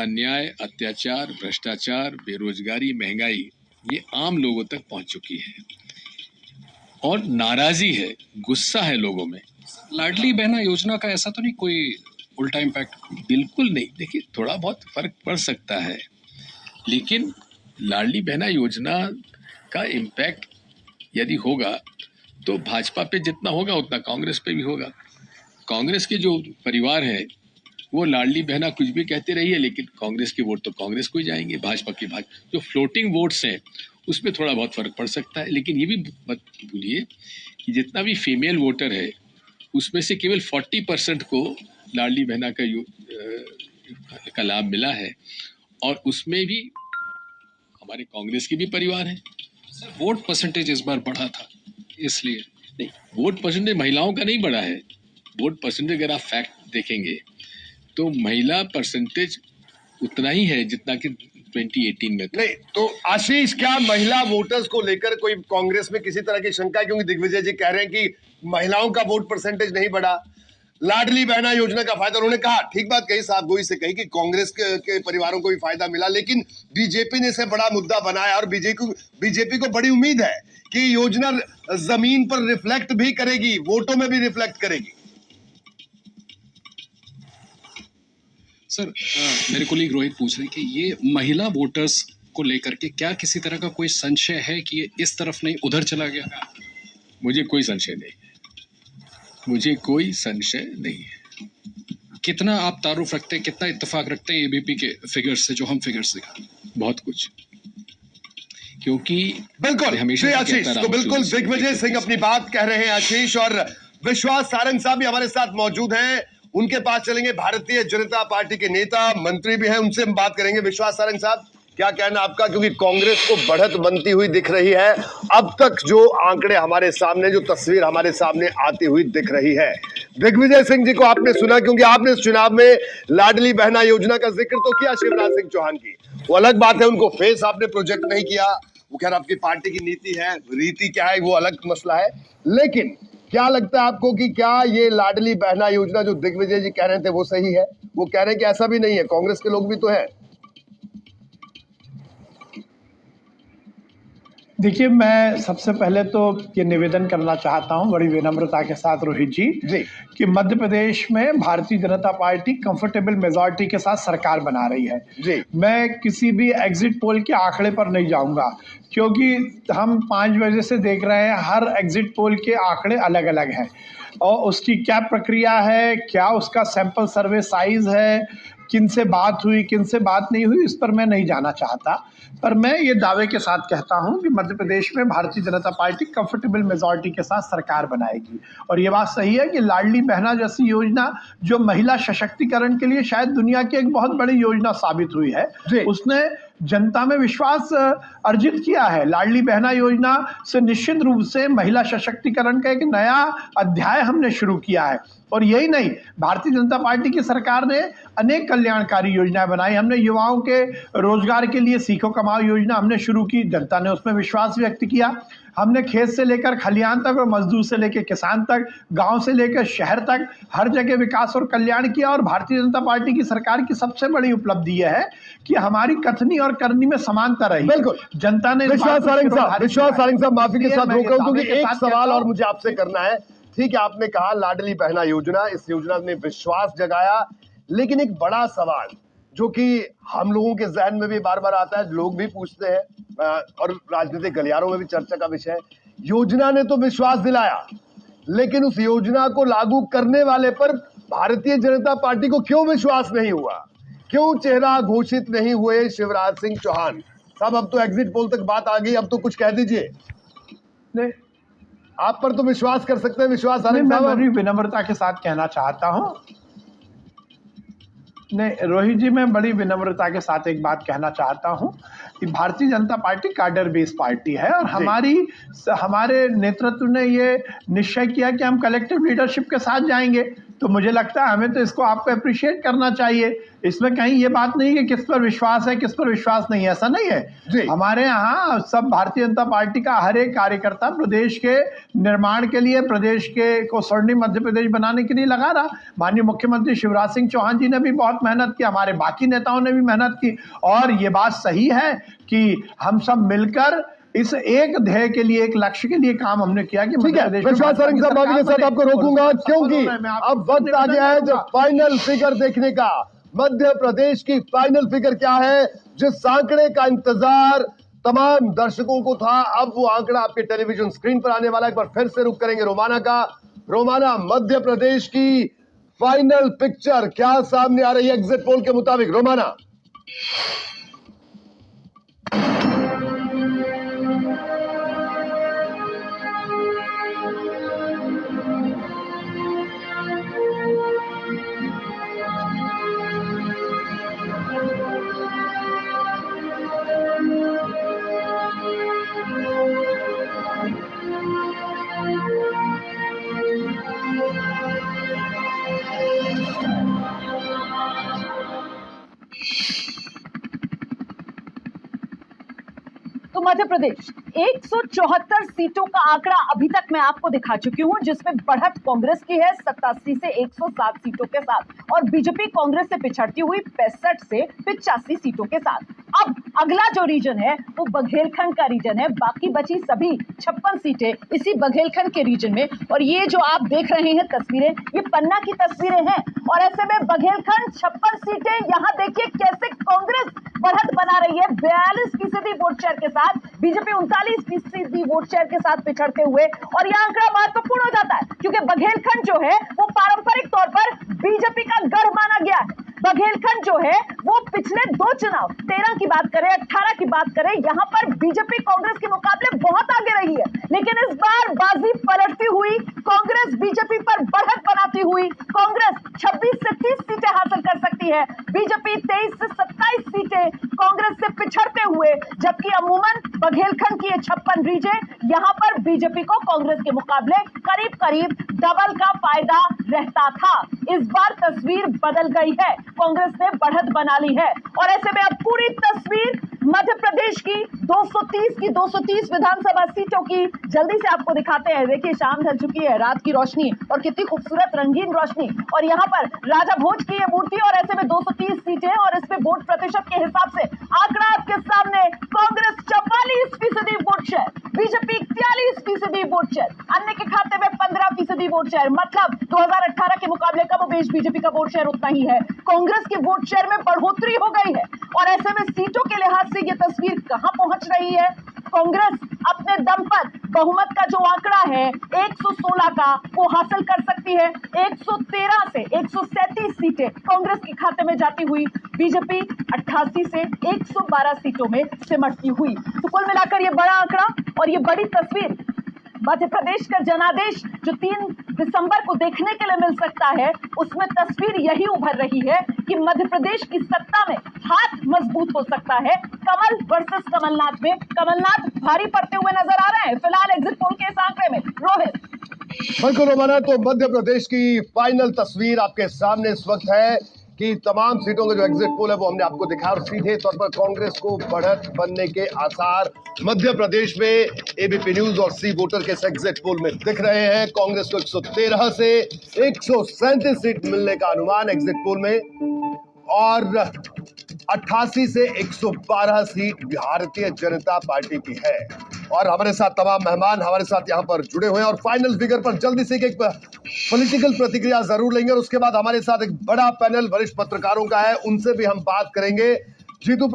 अन्याय, अत्याचार, भ्रष्टाचार, बेरोजगारी, महंगाई ये आम लोगों तक पहुंच चुकी है और नाराजगी है, गुस्सा है लोगों में। लाडली बहना योजना का ऐसा तो नहीं कोई उल्टा इम्पैक्ट? बिल्कुल नहीं। देखिए, थोड़ा बहुत फर्क पड़ सकता है, लेकिन लाडली बहना योजना का इम्पैक्ट यदि होगा तो भाजपा पे जितना होगा उतना कांग्रेस पे भी होगा। कांग्रेस के जो परिवार है वो लाडली बहना कुछ भी कहते रही है, लेकिन कांग्रेस के वोट तो कांग्रेस को ही जाएंगे, भाजपा के जो फ्लोटिंग वोट्स हैं उसमें थोड़ा बहुत फर्क पड़ सकता है। लेकिन ये भी मत भूलिए कि जितना भी फीमेल वोटर है उसमें से केवल 40% को लाडली बहना का लाभ मिला है और उसमें भी हमारे कांग्रेस के भी परिवार हैं। सर, वोट परसेंटेज इस बार बढ़ा था, इसलिए नहीं, वोट परसेंटेज महिलाओं का नहीं बढ़ा है। वोट परसेंटेज अगर आप फैक्ट देखेंगे तो महिला परसेंटेज उतना ही है जितना कि 2018 में नहीं। तो आशीष, क्या महिला वोटर्स को लेकर कोई कांग्रेस में किसी तरह की शंका है? क्योंकि दिग्विजय जी कह रहे हैं कि महिलाओं का वोट परसेंटेज नहीं बढ़ा, लाडली बहना योजना का फायदा, उन्होंने कहा, ठीक बात कही, साफ गोई से कही कि कांग्रेस के परिवारों को भी फायदा मिला, लेकिन बीजेपी ने इसे बड़ा मुद्दा बनाया और बीजेपी को बड़ी उम्मीद है कि योजना जमीन पर रिफ्लेक्ट भी करेगी, वोटों में भी रिफ्लेक्ट करेगी। सर, मेरे कोलीग रोहित पूछ रहे हैं कि ये महिला वोटर्स को लेकर के क्या किसी तरह का कोई संशय है कि ये इस तरफ नहीं उधर चला गया? मुझे कोई संशय नहीं है, मुझे कोई संशय नहीं है। कितना आप तारुफ रखते हैं, कितना इत्तेफाक रखते हैं एबीपी के फिगर्स से, जो हम फिगर्स दिखा? बहुत कुछ, क्योंकि बिल्कुल हमेशा आशीष, तो बिल्कुल दिग्विजय सिंह अपनी बात कह रहे हैं आशीष, और विश्वास सारंग साहब भी हमारे साथ मौजूद हैं, उनके पास चलेंगे। भारतीय जनता पार्टी के नेता, मंत्री भी हैं, उनसे हम बात करेंगे। विश्वास सारंग साहब, क्या कहना आपका? क्योंकि कांग्रेस को बढ़त बनती हुई दिख रही है, अब तक जो आंकड़े हमारे सामने, जो तस्वीर हमारे सामने आती हुई दिख रही है। दिग्विजय सिंह जी को आपने सुना, क्योंकि आपने इस चुनाव में लाडली बहना योजना का जिक्र तो किया शिवराज सिंह चौहान की, वो अलग बात है, उनको फेस आपने प्रोजेक्ट नहीं किया, वो खैर आपकी पार्टी की नीति है, रीति क्या है वो अलग मसला है। लेकिन क्या लगता है आपको कि क्या ये लाडली बहना योजना जो दिग्विजय जी कह रहे थे वो सही है? वो कह रहे हैं कि ऐसा भी नहीं है, कांग्रेस के लोग भी तो हैं। देखिए, मैं सबसे पहले तो ये निवेदन करना चाहता हूं बड़ी विनम्रता के साथ रोहित जी कि मध्य प्रदेश में Bharatiya Janata party comfortable majority के साथ सरकार बना रही है जी। मैं किसी भी एग्जिट पोल के आंकड़े पर नहीं जाऊंगा, क्योंकि हम 5 बजे से देख रहे हैं, हर एग्जिट पोल के आंकड़े अलग अलग हैं और उसकी क्या प्रक्रिया है, क्या उसका सैंपल सर्वे साइज है, किन से बात हुई, किन से बात नहीं हुई, इस पर मैं नहीं जाना चाहता। पर मैं ये दावे के साथ कहता हूं कि मध्य प्रदेश में Bharatiya Janata party comfortable majority के साथ सरकार बनाएगी। और ये बात सही है कि लाडली बहना जैसी योजना, जो महिला सशक्तिकरण के लिए शायद दुनिया की एक बहुत बड़ी योजना साबित हुई है, उसने जनता में विश्वास अर्जित किया है। लाडली बहना योजना से निश्चित रूप से महिला सशक्तिकरण का एक नया अध्याय हमने शुरू किया है। और यही नहीं, भारतीय जनता पार्टी की सरकार ने अनेक कल्याणकारी योजनाएं बनाई। हमने युवाओं के रोजगार के लिए सीखो कमाओ योजना हमने शुरू की, जनता ने उसमें विश्वास व्यक्त किया। हमने खेत से लेकर खलिहान तक और मजदूर से लेकर किसान तक, गांव से लेकर शहर तक, हर जगह विकास और कल्याण किया। और भारतीय जनता पार्टी की सरकार की सबसे बड़ी उपलब्धि यह है कि हमारी कथनी और करनी में समानता रही। बिल्कुल, जनता ने विश्वास सारंग साहब माफी के साथ रोका, क्योंकि एक सवाल और मुझे आपसे करना है। ठीक है, आपने कहा लाडली बहना योजना, इस योजना ने विश्वास जगाया, लेकिन एक बड़ा सवाल जो कि हम लोगों के जहन में भी बार बार आता है, लोग भी पूछते हैं और राजनीतिक गलियारों में भी चर्चा का विषय है, योजना ने तो विश्वास दिलाया, लेकिन उस योजना को लागू करने वाले पर भारतीय जनता पार्टी को क्यों विश्वास नहीं हुआ? क्यों चेहरा घोषित नहीं हुए शिवराज सिंह चौहान साहब? अब तो एग्जिट पोल तक बात आ गई, अब तो कुछ कह दीजिए। नहीं, आप पर तो विश्वास कर सकते हैं। विश्वास मैं बड़ी विनम्रता के साथ कहना चाहता हूं, नहीं रोहित जी, मैं बड़ी विनम्रता के साथ एक बात कहना चाहता हूं कि भारतीय जनता पार्टी कार्डर बेस्ड पार्टी है और हमारे नेतृत्व ने ये निश्चय किया कि हम कलेक्टिव लीडरशिप के साथ जाएंगे। तो मुझे लगता है हमें तो इसको आपको अप्रिशिएट करना चाहिए। इसमें कहीं ये बात नहीं कि किस पर विश्वास है किस पर विश्वास नहीं है, ऐसा नहीं है। हमारे यहाँ सब भारतीय जनता पार्टी का हर एक कार्यकर्ता प्रदेश के निर्माण के लिए, प्रदेश के को स्वर्णिम मध्य प्रदेश बनाने के लिए लगा रहा। माननीय मुख्यमंत्री शिवराज सिंह चौहान जी ने भी बहुत मेहनत की, हमारे बाकी नेताओं ने भी मेहनत की, और ये बात सही है कि हम सब मिलकर इस एक ध्येय के लिए, एक लक्ष्य के लिए काम हमने किया कि ठीक है। विश्वास सारंग साहब, बाकी के साथ आपको रोकूंगा क्योंकि अब वक्त आ गया है जो फाइनल फिगर देखने का। मध्य प्रदेश की फाइनल फिगर क्या है, जिस आंकड़े का इंतजार तमाम दर्शकों को था, अब वो आंकड़ा आपके टेलीविजन स्क्रीन पर आने वाला है। एक बार फिर से रुक करेंगे रोमाना का। रोमाना, मध्य प्रदेश की फाइनल पिक्चर क्या सामने आ रही है एग्जिट पोल के मुताबिक? रोमाना। तो मध्य प्रदेश 174 सीटों का आंकड़ा अभी तक मैं आपको दिखा चुकी हूं, जिसमें बढ़त कांग्रेस की है 87 से 107 सीटों के साथ, और बीजेपी कांग्रेस से पिछड़ती हुई 65 से 85 सीटों के साथ। अब अगला जो रीजन है वो बघेलखंड का रीजन है। बाकी बची सभी 56 सीटें इसी बघेलखंड के रीजन में। और ये जो आप देख रहे हैं तस्वीरें, ये पन्ना की तस्वीरें हैं, और ऐसे में बघेलखंड 56 सीटें, यहाँ देखिए कैसे कांग्रेस बढ़त बना रही है 42% वोट शेयर के साथ, बीजेपी 39% वोट शेयर के साथ पिछड़ते हुए। और यह आंकड़ा महत्वपूर्ण हो जाता है क्योंकि बघेलखंड जो है वो पारंपरिक तौर पर बीजेपी का गढ़ माना गया है। बघेलखंड जो है वो पिछले 2 चुनाव, 13 की बात करें, 18 की बात करें, यहाँ पर बीजेपी कांग्रेस के मुकाबले बहुत आगे रही है। लेकिन इस बार बाजी पलटती हुई कांग्रेस बीजेपी पर बढ़त बनाती हुई कांग्रेस 26 से 30 सीटें हासिल कर सकती है, बीजेपी 23 से 27 सीटें कांग्रेस से पिछड़ते हुए। जबकि अमूमन बघेलखंड की ये 56 रीजें, यहाँ पर बीजेपी को कांग्रेस के मुकाबले करीब करीब डबल का फायदा रहता था। इस बार तस्वीर बदल गई है, कांग्रेस ने बढ़त बना ली है। और ऐसे में अब पूरी तस्वीर मध्य प्रदेश की 230 विधानसभा सीटों की जल्दी से आपको दिखाते हैं। देखिए शाम ढल चुकी है, रात की रोशनी और कितनी खूबसूरत रंगीन रोशनी, और यहाँ पर राजा भोज की ये मूर्ति, और ऐसे में 230 सीटें, और इसमें वोट प्रतिशत के हिसाब से आंकड़ा आपके सामने, Congress 44% vote share, BJP 41% vote share, अन्य के खाते में 15% वोट शेयर। मतलब 2018 के मुकाबले कमोबेश बीजेपी का वोट शेयर उतना ही है, कांग्रेस के वोट शेयर में बढ़ोतरी हो गई है। और ऐसे में सीटों के लिहाज से ये तस्वीर कहां पहुंच रही है, कांग्रेस अपने दम पर बहुमत का जो आंकड़ा है 116 का वो हासिल कर सकती है। 113 से 137 सीटें कांग्रेस के खाते में जाती हुई, बीजेपी 88 से 112 सीटों में सिमटती हुई। तो कुल मिलाकर ये बड़ा आंकड़ा और ये बड़ी तस्वीर, मध्य प्रदेश का जनादेश जो 3 दिसंबर को देखने के लिए मिल सकता है, उसमें तस्वीर यही उभर रही है कि मध्य प्रदेश की सत्ता में हाथ मजबूत हो सकता है। कमल वर्सेस कमलनाथ में कमलनाथ भारी पड़ते हुए नजर आ रहे हैं फिलहाल एग्जिट पोल के इस आंकड़े में। रोहित। बिल्कुल रोमाना, तो मध्य प्रदेश की फाइनल तस्वीर आपके सामने इस वक्त है कि तमाम सीटों का जो एग्जिट पोल है वो हमने आपको दिखाया, और सीधे तौर पर कांग्रेस को बढ़त बनने के आसार मध्य प्रदेश में एबीपी न्यूज और सी वोटर के एग्जिट पोल में दिख रहे हैं। कांग्रेस को 113 से 137 सीट मिलने का अनुमान एग्जिट पोल में, और 88 से 112 सीट भारतीय जनता पार्टी की है। और हमारे साथ तमाम मेहमान हमारे साथ यहाँ पर जुड़े हुए हैं, और फाइनल फिगर पर जल्दी से एक पॉलिटिकल प्रतिक्रिया जरूर लेंगे, और उसके बाद हमारे साथ एक बड़ा पैनल वरिष्ठ पत्रकारों का है, उनसे भी हम बात करेंगे। जीतू